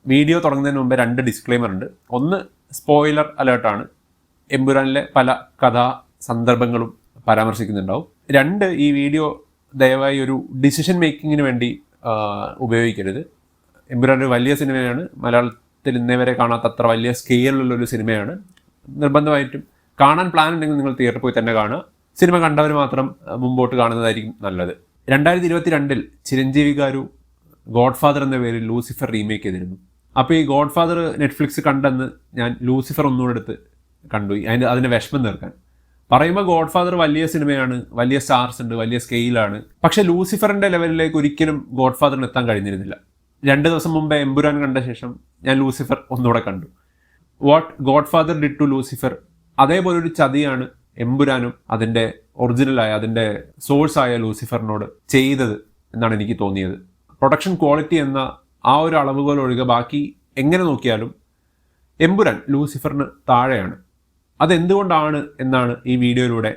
Video തുടങ്ങുന്നതിന് മുമ്പേ 2 disclaimer ഉണ്ട്. ഒന്ന് സ്പോയിലർ അലേർട്ടാണ്, എമ്പുരാനിലെ പല കഥാ സന്ദർഭങ്ങളും പരാമർശിക്കുന്നുണ്ടാവും. 2, ഈ വീഡിയോ ദയവായി ഒരു ഡിസിഷൻ മേക്കിങ്ങിന് വേണ്ടി ഉപയോഗിക്കരുത്. എമ്പുരാൻ ഒരു വലിയ സിനിമയാണ്, മലയാളത്തിൽ ഇന്നേവരെ കാണാത്ത അത്ര വലിയ സ്കെയിലുള്ളൊരു സിനിമയാണ്. നിർബന്ധമായിട്ടും കാണാൻ പ്ലാൻ ഉണ്ടെങ്കിൽ നിങ്ങൾ തിയേറ്ററിൽ പോയി തന്നെ കാണുക. സിനിമ കണ്ടവർ മാത്രം മുമ്പോട്ട് കാണുന്നതായിരിക്കും നല്ലത്. 2022 ചിരഞ്ജീവി ഗാരു ഗോഡ് ഫാദർ എന്ന പേരിൽ ലൂസിഫർ റീമേക്ക് ചെയ്തിരുന്നു. അപ്പോൾ ഈ ഗോഡ് ഫാദർ നെറ്റ്ഫ്ലിക്സ് കണ്ടെന്ന് ഞാൻ ലൂസിഫർ ഒന്നുകൂടെ എടുത്ത് കണ്ടു, അതിൻ്റെ വിഷമം തീർക്കാൻ. പറയുമ്പോൾ ഗോഡ് ഫാദർ വലിയ സിനിമയാണ്, വലിയ സ്റ്റാർസ് ഉണ്ട്, വലിയ സ്കെയിലാണ്. പക്ഷേ ലൂസിഫറിൻ്റെ ലെവലിലേക്ക് ഒരിക്കലും ഗോഡ് ഫാദറിന് എത്താൻ കഴിഞ്ഞിരുന്നില്ല. 2 ദിവസം മുമ്പേ എമ്പുരാൻ കണ്ട ശേഷം ഞാൻ ലൂസിഫർ ഒന്നുകൂടെ കണ്ടു. What godfather did to Lucifer, അതേപോലെ ഒരു ചതിയാണ് എമ്പുരാനും അതിൻ്റെ ഒറിജിനലായ അതിൻ്റെ സോഴ്സായ ലൂസിഫറിനോട് ചെയ്തത് എന്നാണ് എനിക്ക് തോന്നിയത്. പ്രൊഡക്ഷൻ ക്വാളിറ്റി എന്ന ആ ഒരു അളവുകൾ ഒഴികെ ബാക്കി എങ്ങനെ നോക്കിയാലും എമ്പുരാൻ ലൂസിഫറിന് താഴെയാണ്. അതെന്തുകൊണ്ടാണ് എന്നാണ് ഈ വീഡിയോയിലൂടെ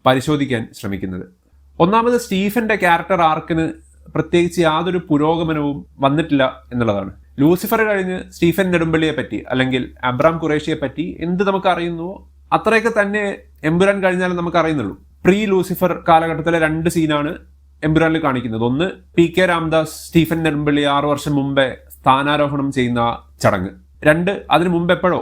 പരിശോധിക്കാൻ ശ്രമിക്കുന്നത്. ഒന്നാമത്, സ്റ്റീഫൻ്റെ ക്യാരക്ടർ ആർക്കിന് പ്രത്യേകിച്ച് യാതൊരു പുരോഗമനവും വന്നിട്ടില്ല എന്നുള്ളതാണ്. ലൂസിഫർ കഴിഞ്ഞ് സ്റ്റീഫൻ നെടുമ്പള്ളിയെ പറ്റി അല്ലെങ്കിൽ അബ്രാം ഖുറേഷിയെ പറ്റി എന്ത് നമുക്ക് അറിയുന്നുവോ അത്രയൊക്കെ തന്നെ എമ്പുരാൻ കഴിഞ്ഞാലും നമുക്ക് അറിയുന്നുള്ളൂ. പ്രീ ലൂസിഫർ കാലഘട്ടത്തിലെ 2 സീനാണ് എമ്പുരാനിൽ കാണിക്കുന്നത്. ഒന്ന്, PK രാംദാസ് സ്റ്റീഫൻ നെടുമ്പള്ളി 6 വർഷം മുമ്പേ സ്ഥാനാരോഹണം ചെയ്യുന്ന ചടങ്ങ്. 2, അതിനു മുമ്പ് എപ്പോഴോ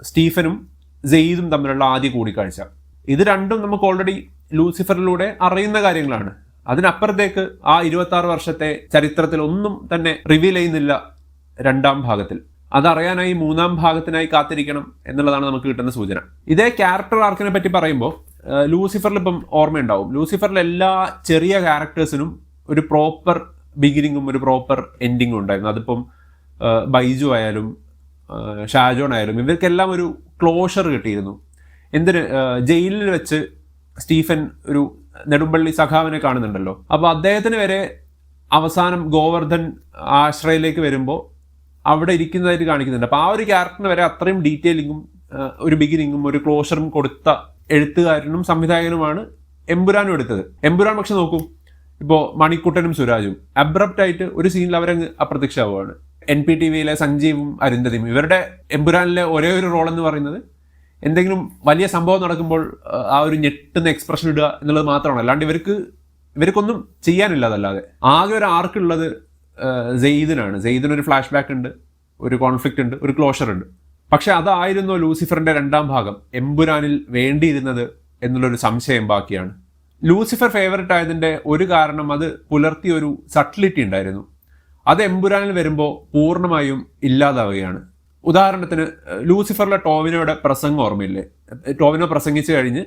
സ്റ്റീഫനും സെയ്ദും തമ്മിലുള്ള ആദ്യ കൂടിക്കാഴ്ച. ഇത് രണ്ടും നമുക്ക് ഓൾറെഡി ലൂസിഫറിലൂടെ അറിയുന്ന കാര്യങ്ങളാണ്. അതിനപ്പുറത്തേക്ക് ആ 26 വർഷത്തെ ചരിത്രത്തിൽ ഒന്നും തന്നെ റിവീൽ ചെയ്യുന്നില്ല 2ാം ഭാഗത്തിൽ. അതറിയാനായി 3ാം ഭാഗത്തിനായി കാത്തിരിക്കണം എന്നുള്ളതാണ് നമുക്ക് കിട്ടുന്ന സൂചന. ഇതേ ക്യാരക്ടർ ആർക്കിനെ പറ്റി പറയുമ്പോൾ ലൂസിഫറിൽ ഇപ്പം ഓർമ്മയുണ്ടാവും, ലൂസിഫറിലെ എല്ലാ ചെറിയ ക്യാരക്ടേഴ്സിനും ഒരു പ്രോപ്പർ ബിഗിനിങ്ങും ഒരു പ്രോപ്പർ എൻഡിങ്ങും ഉണ്ടായിരുന്നു. അതിപ്പം ബൈജു ആയാലും ഷാജോൺ ആയാലും ഇവർക്കെല്ലാം ഒരു ക്ലോഷർ കിട്ടിയിരുന്നു. എന്തിന്, ജയിലിൽ വെച്ച് സ്റ്റീഫൻ ഒരു നെടുമ്പള്ളി സഖാവിനെ കാണുന്നുണ്ടല്ലോ, അപ്പോൾ അദ്ദേഹത്തിന് വരെ അവസാനം ഗോവർദ്ധൻ ആശ്രയിലേക്ക് വരുമ്പോൾ അവിടെ ഇരിക്കുന്നതായിട്ട് കാണിക്കുന്നുണ്ട്. അപ്പോൾ ആ ഒരു ക്യാരക്ടറിന് വരെ അത്രയും ഡീറ്റെയിലിങ്ങും ഒരു ബിഗിനിങ്ങും ഒരു ക്ലോഷറും കൊടുത്ത എഴുത്തുകാരനും സംവിധായകനുമാണ് എമ്പുരാനും എടുത്തത്. എമ്പുരാൻ പക്ഷെ നോക്കൂ, ഇപ്പോൾ മണിക്കുട്ടനും സുരാജും അബ്രപ്റ്റായിട്ട് ഒരു സീനിൽ അവരങ്ങ് അപ്രത്യക്ഷമാവുകയാണ്. NPTVയിലെ സഞ്ജീവും അരുന്ധതിയും ഇവരുടെ എമ്പുരാനിലെ ഒരേ ഒരു റോൾ എന്ന് പറയുന്നത് എന്തെങ്കിലും വലിയ സംഭവം നടക്കുമ്പോൾ ആ ഒരു ഞെട്ടുന്ന എക്സ്പ്രഷൻ ഇടുക എന്നുള്ളത് മാത്രമാണ്. അല്ലാണ്ട് ഇവർക്കൊന്നും ചെയ്യാനില്ല. അതല്ലാതെ ആകെ ഒരു ആർക്കുള്ളത് സെയ്ദിനാണ്. സെയ്ദിനൊരു ഫ്ലാഷ് ബാക്ക് ഉണ്ട്, ഒരു കോൺഫ്ലിക്റ്റ് ഉണ്ട്, ഒരു ക്ലോഷർ ഉണ്ട്. പക്ഷെ അതായിരുന്നു ലൂസിഫറിന്റെ 2ാം ഭാഗം എമ്പുരാനിൽ വേണ്ടിയിരുന്നത് എന്നുള്ളൊരു സംശയം ബാക്കിയാണ്. ലൂസിഫർ ഫേവററ്റ് ആയതിൻ്റെ ഒരു കാരണം അത് പുലർത്തിയ ഒരു സട്ടിലിറ്റി ഉണ്ടായിരുന്നു. അത് എമ്പുരാനിൽ വരുമ്പോൾ പൂർണ്ണമായും ഇല്ലാതാവുകയാണ്. ഉദാഹരണത്തിന്, ലൂസിഫറിലെ ടോവിനോയുടെ പ്രസംഗം ഓർമ്മയില്ലേ? ടോവിനോ പ്രസംഗിച്ച് കഴിഞ്ഞ്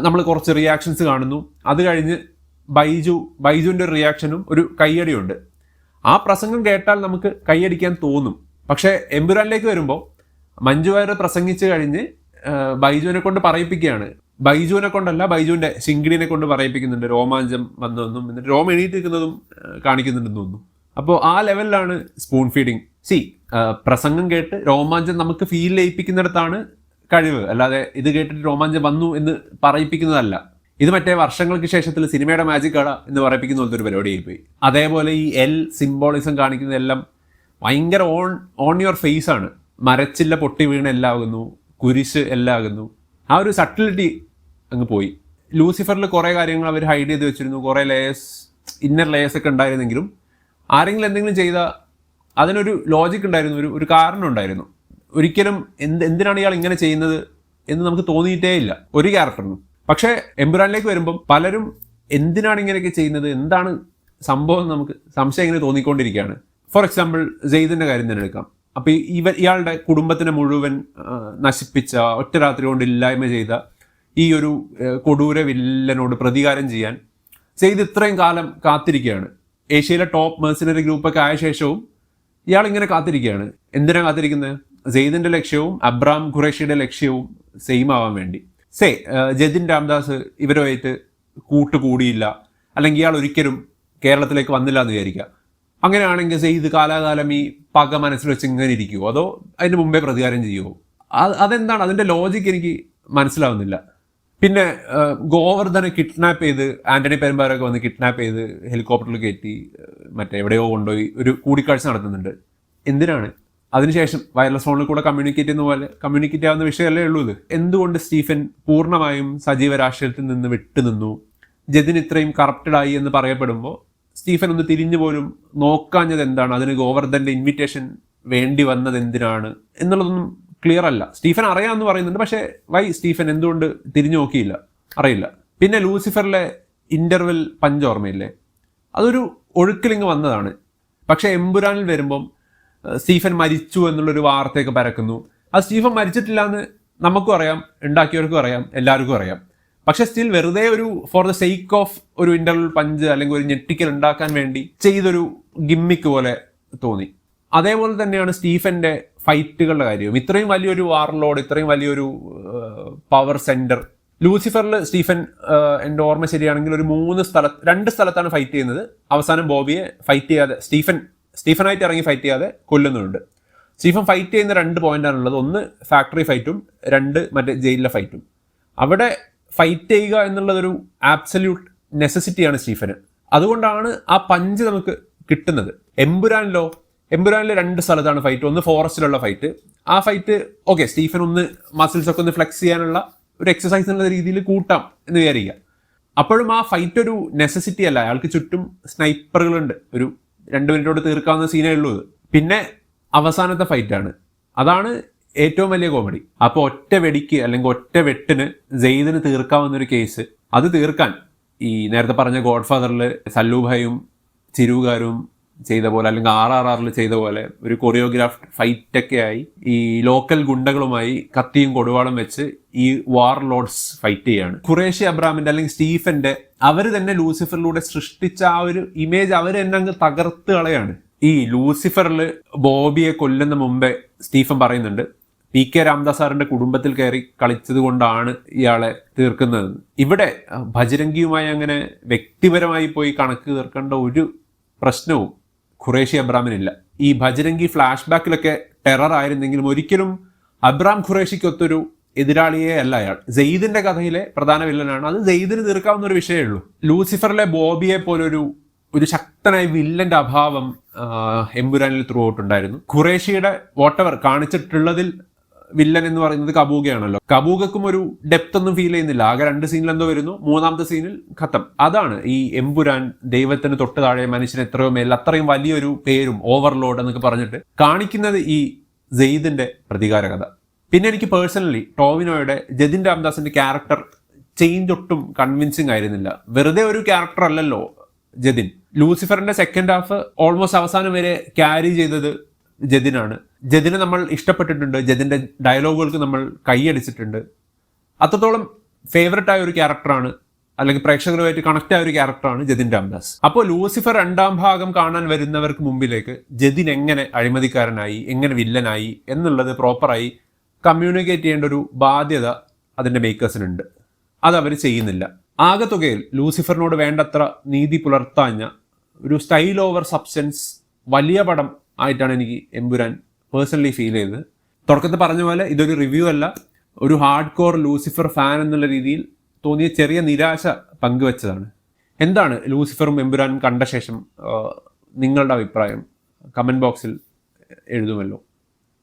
നമ്മൾ കുറച്ച് റിയാക്ഷൻസ് കാണുന്നു. അത് കഴിഞ്ഞ് ബൈജുവിൻ്റെ ഒരു റിയാക്ഷനും ഒരു കയ്യടിയുണ്ട്. ആ പ്രസംഗം കേട്ടാൽ നമുക്ക് കൈയടിക്കാൻ തോന്നും. പക്ഷേ എമ്പുരാനിലേക്ക് വരുമ്പോൾ മഞ്ജു വാര്യർ പ്രസംഗിച്ച് കഴിഞ്ഞ് ബൈജുവിനെ കൊണ്ട് പറയിപ്പിക്കുകയാണ്. ബൈജുവിനെ കൊണ്ടല്ല, ബൈജുവിൻ്റെ ശിങ്കിടിനെ കൊണ്ട് പറയിപ്പിക്കുന്നുണ്ട്. രോമാഞ്ചം വന്നതെന്നും എന്നിട്ട് രോമം എണീറ്റിരിക്കുന്നതും കാണിക്കുന്നുണ്ടെന്ന് തോന്നുന്നു. അപ്പോൾ ആ ലെവലിലാണ് സ്പൂൺ ഫീഡിങ്. പ്രസംഗം കേട്ട് രോമാഞ്ചം നമുക്ക് ഫീൽ ചെയ്യിപ്പിക്കുന്നിടത്താണ് കഴിവ്, അല്ലാതെ ഇത് കേട്ടിട്ട് രോമാഞ്ചം വന്നു എന്ന് പറയിപ്പിക്കുന്നതല്ല. ഇത് മറ്റേ വർഷങ്ങൾക്ക് ശേഷത്തിൽ സിനിമയുടെ മാജിക് ആടാ എന്ന് പറയിപ്പിക്കുന്ന പോലത്തെ ഒരു പരിപാടിയായി പോയി. അതേപോലെ ഈ സിംബോളിസം കാണിക്കുന്നതെല്ലാം ഭയങ്കര ഓൺ യുവർ ഫേസ് ആണ്. മരച്ചില്ല പൊട്ടി വീണ് എല്ലാകുന്നു, കുരിശ് എല്ലാകുന്നു. ആ ഒരു സട്ടിലിറ്റി അങ്ങ് പോയി. ലൂസിഫറിൽ കുറേ കാര്യങ്ങൾ അവർ ഹൈഡ് ചെയ്ത് വെച്ചിരുന്നു, കുറേ ഇന്നർ ലേയേഴ്സ് ഒക്കെ ഉണ്ടായിരുന്നെങ്കിലും ആരെങ്കിലും എന്തെങ്കിലും ചെയ്താൽ അതിനൊരു ലോജിക് ഉണ്ടായിരുന്നു, ഒരു കാരണം ഉണ്ടായിരുന്നു. ഒരിക്കലും എന്തിനാണ് ഇയാൾ ഇങ്ങനെ ചെയ്യുന്നത് എന്ന് നമുക്ക് തോന്നിയിട്ടേ ഇല്ല ഒരു ക്യാരക്ടറിനും. പക്ഷേ എമ്പുരാനിലേക്ക് വരുമ്പം പലരും എന്തിനാണ് ഇങ്ങനെയൊക്കെ ചെയ്യുന്നത്, എന്താണ് സംഭവം, നമുക്ക് സംശയം ഇങ്ങനെ തോന്നിക്കൊണ്ടിരിക്കുകയാണ്. ഫോർ എക്സാമ്പിൾ സെയ്ദിൻ്റെ കാര്യം തന്നെ എടുക്കാം. അപ്പോൾ ഇയാളുടെ കുടുംബത്തിനെ മുഴുവൻ നശിപ്പിച്ച, ഒറ്റ രാത്രി കൊണ്ട് ഇല്ലായ്മ ചെയ്ത ഈ ഒരു കൊടൂര വില്ലനോട് പ്രതികാരം ചെയ്യാൻ സെയ്ദ് ഇത്രയും കാലം കാത്തിരിക്കുകയാണ്. ഏഷ്യയിലെ ടോപ്പ് മെർസിനറി ഗ്രൂപ്പൊക്കെ ആയ ശേഷവും ഇയാൾ ഇങ്ങനെ കാത്തിരിക്കുകയാണ്. എന്തിനാണ് കാത്തിരിക്കുന്നത്? സെയ്ദിൻ്റെ ലക്ഷ്യവും അബ്രാം ഖുറേഷിയുടെ ലക്ഷ്യവും സെയിം ആവാൻ വേണ്ടി. ജതിൻ രാംദാസ് ഇവരുമായിട്ട് കൂട്ടുകൂടിയില്ല, അല്ലെങ്കിൽ ഇയാൾ ഒരിക്കലും കേരളത്തിലേക്ക് വന്നില്ല എന്ന് വിചാരിക്കുക. അങ്ങനെയാണെങ്കിൽ സെയ്ദ് കാലാകാലം ഈ പക മനസ്സിൽ വെച്ച് ഇങ്ങനെ ഇരിക്കുമോ, അതോ അതിന് മുമ്പേ പ്രതികാരം ചെയ്യുമോ? അതെന്താണ് അതിൻ്റെ ലോജിക്ക് എനിക്ക് മനസ്സിലാവുന്നില്ല. പിന്നെ ഗോവർദ്ധനെ കിഡ്നാപ്പ് ചെയ്ത് ആന്റണി പെരുമ്പാവൂരൊക്കെ വന്ന് കിഡ്നാപ്പ് ചെയ്ത് ഹെലികോപ്റ്ററിൽ കയറ്റി മറ്റേ എവിടെയോ കൊണ്ടുപോയി ഒരു കൂടിക്കാഴ്ച നടത്തുന്നുണ്ട്. എന്തിനാണ്? അതിനുശേഷം വയർലെസ് ഫോണിൽ കൂടെ കമ്മ്യൂണിക്കേറ്റ് ചെയ്യുന്ന പോലെ കമ്മ്യൂണിക്കേറ്റ് ആവുന്ന വിഷയമല്ലേ ഉള്ളൂ ഇത്. എന്തുകൊണ്ട് സ്റ്റീഫൻ പൂർണ്ണമായും സജീവ രാഷ്ട്രീയത്തിൽ നിന്ന് വിട്ടുനിന്നു? ജതിൻ ഇത്രയും കറപ്റ്റഡ് ആയി എന്ന് പറയപ്പെടുമ്പോൾ സ്റ്റീഫൻ ഒന്ന് തിരിഞ്ഞു പോലും നോക്കാഞ്ഞത് എന്താണ്? അതിന് ഗോവർദ്ധന്റെ ഇൻവിറ്റേഷൻ വേണ്ടി വന്നത് എന്തിനാണ് എന്നുള്ളതൊന്നും ക്ലിയർ അല്ല. സ്റ്റീഫൻ അറിയാമെന്ന് പറയുന്നുണ്ട്, പക്ഷേ വൈ സ്റ്റീഫൻ എന്തുകൊണ്ട് തിരിഞ്ഞു നോക്കിയില്ല അറിയില്ല. പിന്നെ ലൂസിഫറിലെ ഇന്റർവെൽ പഞ്ച് ഓർമ്മയില്ലേ? അതൊരു ഒഴുക്കിലിങ്ങ് വന്നതാണ്. പക്ഷേ എമ്പുരാനിൽ വരുമ്പം സ്റ്റീഫൻ മരിച്ചു എന്നുള്ളൊരു വാർത്തയൊക്കെ പരക്കുന്നു. അത് സ്റ്റീഫൻ മരിച്ചിട്ടില്ല എന്ന് നമുക്കും അറിയാം, ഉണ്ടാക്കിയവർക്കും അറിയാം, എല്ലാവർക്കും അറിയാം. പക്ഷെ സ്റ്റിൽ വെറുതെ ഒരു ഫോർ ദ സെയ്ക്ക് ഓഫ് ഒരു ഇന്റർവൽ പഞ്ച് അല്ലെങ്കിൽ ഒരു ഞെട്ടിക്കൽ ഉണ്ടാക്കാൻ വേണ്ടി ചെയ്തൊരു ഗിമ്മിക്ക് പോലെ തോന്നി. അതേപോലെ തന്നെയാണ് സ്റ്റീഫന്റെ ഫൈറ്റുകളുടെ കാര്യവും. ഇത്രയും വലിയൊരു വാർലോഡ്, ഇത്രയും വലിയൊരു പവർ സെന്റർ. ലൂസിഫറിൽ സ്റ്റീഫൻ എൻ്റെ ഓർമ്മ ശരിയാണെങ്കിൽ ഒരു 2 സ്ഥലത്താണ് ഫൈറ്റ് ചെയ്യുന്നത്. അവസാനം ബോബിയെ ഫൈറ്റ് ചെയ്യാതെ സ്റ്റീഫനായിട്ട് ഇറങ്ങി ഫൈറ്റ് ചെയ്യാതെ കൊല്ലുന്നുണ്ട്. സ്റ്റീഫൻ ഫൈറ്റ് ചെയ്യുന്ന 2 പോയിന്റാണുള്ളത്. ഒന്ന് ഫാക്ടറി ഫൈറ്റും, 2 മറ്റേ ജയിലിലെ ഫൈറ്റും. അവിടെ ഫൈറ്റ് ചെയ്യുക എന്നുള്ളതൊരു ആബ്സല്യൂട്ട് നെസസിറ്റിയാണ് സ്റ്റീഫന്. അതുകൊണ്ടാണ് ആ പഞ്ച് നമുക്ക് കിട്ടുന്നത്. എമ്പുരാനിൽ 2 സ്ഥലത്താണ് ഫൈറ്റ്. ഒന്ന് ഫോറസ്റ്റിലുള്ള ഫൈറ്റ്. ആ ഫൈറ്റ് ഓക്കെ, സ്റ്റീഫൻ ഒന്ന് മസിൽസ് ഒക്കെ ഒന്ന് ഫ്ലെക്സ് ചെയ്യാനുള്ള ഒരു എക്സസൈസ് എന്നുള്ള രീതിയിൽ കൂട്ടാം എന്ന് വിചാരിക്കുക. അപ്പോഴും ആ ഫൈറ്റ് ഒരു നെസസിറ്റി അല്ല. അയാൾക്ക് ചുറ്റും സ്നൈപ്പറുകളുണ്ട്. ഒരു 2 മിനിറ്റോട് തീർക്കാവുന്ന സീനേ ഉള്ളൂ ഇത്. പിന്നെ അവസാനത്തെ ഫൈറ്റാണ്, അതാണ് ഏറ്റവും വലിയ കോമഡി. അപ്പോൾ ഒറ്റ വെടിക്ക് അല്ലെങ്കിൽ ഒറ്റ വെട്ടിന് സെയ്ദിന് തീർക്കാവുന്നൊരു കേസ്, അത് തീർക്കാൻ ഈ നേരത്തെ പറഞ്ഞ ഗോഡ് ഫാദറിൽ സല്ലൂഭായും ചിരുകാരും ചെയ്ത പോലെ, അല്ലെങ്കിൽ RRR ചെയ്ത പോലെ ഒരു കൊറിയോഗ്രാഫ്ഡ് ഫൈറ്റൊക്കെ ആയി ഈ ലോക്കൽ ഗുണ്ടകളുമായി കത്തിയും കൊടുവാളും വെച്ച് ഈ വാർ ലോഡ്സ് ഫൈറ്റ് ചെയ്യാണ്. ഖുറേഷി അബ്രാമിന്റെ അല്ലെങ്കിൽ സ്റ്റീഫന്റെ അവർ തന്നെ ലൂസിഫറിലൂടെ സൃഷ്ടിച്ച ആ ഒരു ഇമേജ് അവർ തന്നെ അങ്ങ് തകർത്ത് കളയാണ്. ഈ ലൂസിഫറിൽ ബോബിയെ കൊല്ലുന്ന മുമ്പേ സ്റ്റീഫൻ പറയുന്നുണ്ട്, PK രാംദാസ് സാറിന്റെ കുടുംബത്തിൽ കയറി കളിച്ചത് കൊണ്ടാണ് ഇയാളെ തീർക്കുന്നത്. ഇവിടെ ഭജരംഗിയുമായി അങ്ങനെ വ്യക്തിപരമായി പോയി കണക്ക് തീർക്കേണ്ട ഒരു പ്രശ്നവും ഖുറേഷി അബ്രാമിനില്ല. ഈ ഭജരംഗി ഫ്ലാഷ് ബാക്കിലൊക്കെ ടെറർ ആയിരുന്നെങ്കിലും ഒരിക്കലും അബ്രാം ഖുറേഷിക്കൊത്തൊരു എതിരാളിയെ അല്ല അയാൾ. സെയ്ദിന്റെ കഥയിലെ പ്രധാന വില്ലനാണ്. അത് സെയ്ദിന് തീർക്കാവുന്ന ഒരു വിഷയമേ ഉള്ളൂ. ലൂസിഫറിലെ ബോബിയെ പോലൊരു ശക്തനായ വില്ലന്റെ അഭാവം എമ്പുരാനിൽ ത്രൂ ഔട്ട് ഉണ്ടായിരുന്നു. ഖുറേഷിയുടെ വോട്ടവർ കാണിച്ചിട്ടുള്ളതിൽ വില്ലൻ എന്ന് പറയുന്നത് കബൂഗയാണല്ലോ. കബൂഗക്കും ഒരു ഡെപ്ത് ഒന്നും ഫീൽ ചെയ്യുന്നില്ല. ആകെ 2 സീനിൽ എന്തോ വരുന്നു, 3ാമത്തെ സീനിൽ ഖത്തം. അതാണ് ഈ എമ്പുരാൻ ദൈവത്തിന് തൊട്ട് താഴെ മനുഷ്യന് എത്രയോ മേൽ, അത്രയും വലിയൊരു പേരും ഓവർലോഡ് എന്നൊക്കെ പറഞ്ഞിട്ട് കാണിക്കുന്നത് ഈ സെയ്ദിന്റെ പ്രതികാര കഥ. പിന്നെ എനിക്ക് പേഴ്സണലി ടോവിനോയുടെ ജതിൻ രാംദാസിന്റെ ക്യാരക്ടർ ചേഞ്ച് ഒട്ടും കൺവിൻസിങ് ആയിരുന്നില്ല. വെറുതെ ഒരു ക്യാരക്ടർ അല്ലല്ലോ ജതിൻ. ലൂസിഫറിന്റെ സെക്കൻഡ് ഹാഫ് ഓൾമോസ്റ്റ് അവസാനം വരെ ക്യാരി ചെയ്തത് ജതിനാണ്. ജതിനെ നമ്മൾ ഇഷ്ടപ്പെട്ടിട്ടുണ്ട്, ജതിന്റെ ഡയലോഗുകൾക്ക് നമ്മൾ കൈയടിച്ചിട്ടുണ്ട്. അത്രത്തോളം ഫേവററ്റ് ആയ ഒരു ക്യാരക്ടറാണ്, അല്ലെങ്കിൽ പ്രേക്ഷകരുമായിട്ട് കണക്ട് ആയ ഒരു ക്യാരക്ടറാണ് ജതിൻ രാംദാസ്. അപ്പോൾ ലൂസിഫർ 2ാം ഭാഗം കാണാൻ വരുന്നവർക്ക് മുമ്പിലേക്ക് ജതിൻ എങ്ങനെ അഴിമതിക്കാരനായി, എങ്ങനെ വില്ലനായി എന്നുള്ളത് പ്രോപ്പറായി കമ്മ്യൂണിക്കേറ്റ് ചെയ്യേണ്ട ഒരു ബാധ്യത അതിന്റെ മേക്കേഴ്സിനുണ്ട്. അതവർ ചെയ്യുന്നില്ല. ആകെത്തുകയിൽ ലൂസിഫറിനോട് വേണ്ടത്ര നീതി പുലർത്താഞ്ഞ ഒരു സ്റ്റൈൽ ഓവർ സബ്സ്റ്റൻസ് വലിയ പടം ആയിട്ടാണ് എനിക്ക് എമ്പുരാൻ പേഴ്സണലി ഫീൽ ചെയ്തത്. തുടക്കത്തിൽ പറഞ്ഞ പോലെ ഇതൊരു റിവ്യൂ അല്ല, ഒരു ഹാർഡ് കോർ ലൂസിഫർ ഫാൻ എന്നുള്ള രീതിയിൽ തോന്നിയ ചെറിയ നിരാശ പങ്കുവെച്ചതാണ്. എന്താണ് ലൂസിഫറും എമ്പുരാനും കണ്ട ശേഷം നിങ്ങളുടെ അഭിപ്രായം? കമൻറ്റ് ബോക്സിൽ എഴുതുമല്ലോ.